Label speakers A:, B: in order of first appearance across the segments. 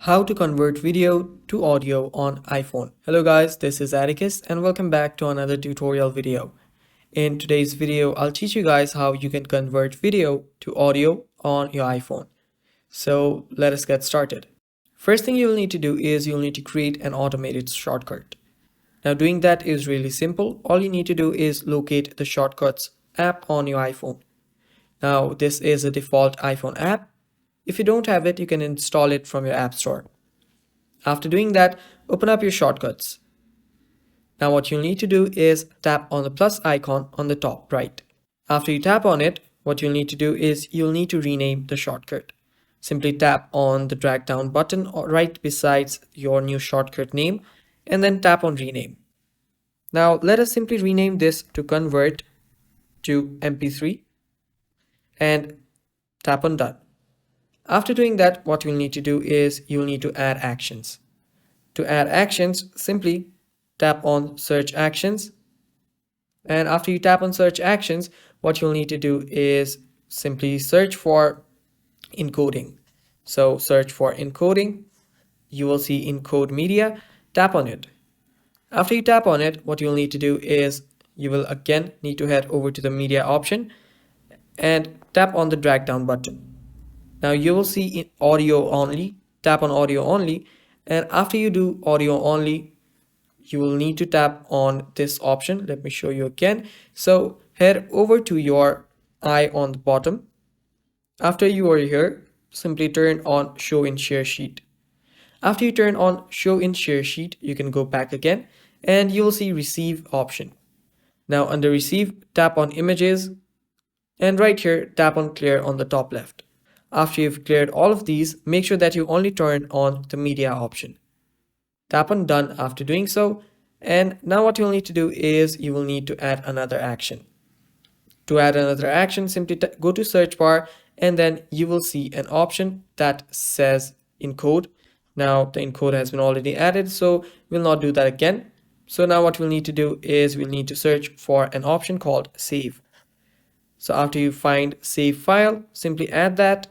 A: How to convert video to audio on iPhone. Hello guys, this is Atticus and welcome back to another tutorial video. In today's video, I'll teach you guys how you can convert video to audio on your iPhone. So let us get started. First thing you'll need to do is you'll need to create an automated shortcut. Now doing that is really simple. All you need to do is locate the shortcuts app on your iPhone. Now this is a default iPhone app. If you don't have it, you can install it from your app store. After doing that, open up your shortcuts. Now what you'll need to do is tap on the plus icon on the top right. After you tap on it, what you'll need to do is you'll need to rename the shortcut. Simply tap on the drag down button right beside your new shortcut name and then tap on rename. Now let us simply rename this to convert to MP3 and tap on done. After doing that, what you'll need to do is you'll need to add actions. To add actions, simply tap on search actions. And after you tap on search actions, what you'll need to do is simply search for encoding. So search for encoding. You will see encode media. Tap on it. After you tap on it, what you'll need to do is you will again need to head over to the media option and tap on the drag down button. Now you will see audio only, tap on audio only, and after you do audio only, you will need to tap on this option. Let me show you again. So head over to your eye on the bottom. After you are here, simply turn on show in share sheet. After you turn on show in share sheet, you can go back again and you will see receive option. Now under receive, tap on images and right here, tap on clear on the top left. After you've cleared all of these, make sure that you only turn on the media option. Tap on done after doing so. And now what you'll need to do is you will need to add another action. To add another action, simply go to search bar and then you will see an option that says encode. Now the encode has been already added, so we'll not do that again. So now what we'll need to do is we'll need to search for an option called save. So after you find save file, simply add that.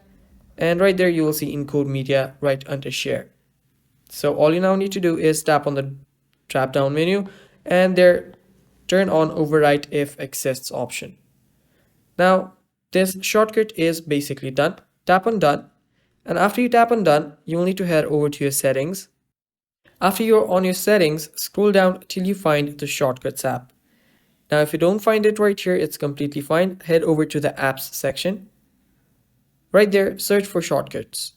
A: And right there, you will see encode media right under share. So all you now need to do is tap on the drop down menu and there turn on overwrite if exists option. Now this shortcut is basically done. Tap on done. And after you tap on done, you will need to head over to your settings. After you're on your settings, scroll down till you find the shortcuts app. Now if you don't find it right here, it's completely fine. Head over to the apps section. Right there, search for shortcuts.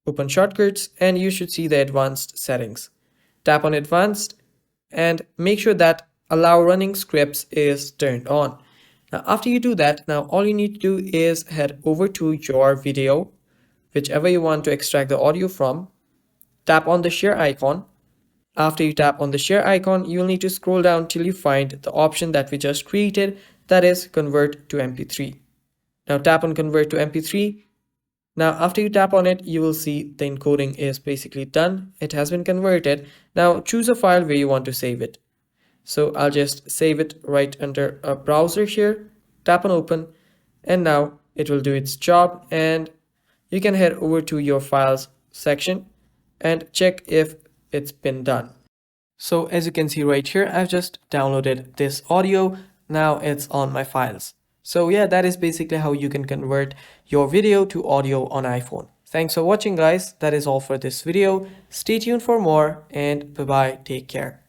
A: Open shortcuts and you should see the advanced settings. Tap on advanced and make sure that allow running scripts is turned on. Now after you do that, now all you need to do is head over to your video, whichever you want to extract the audio from. Tap on the share icon. After you tap on the share icon, you'll need to scroll down till you find the option that we just created, that is convert to MP3. Now tap on convert to MP3. Now after you tap on it, you will see the encoding is basically done. It has been converted. Now choose a file where you want to save it. So I'll just save it right under a browser here. Tap on open and now it will do its job and you can head over to your files section and check if it's been done. So as you can see right here, I've just downloaded this audio. Now it's on my files. So yeah, that is basically how you can convert your video to audio on iPhone. Thanks for watching guys. That is all for this video. Stay tuned for more and bye bye. Take care.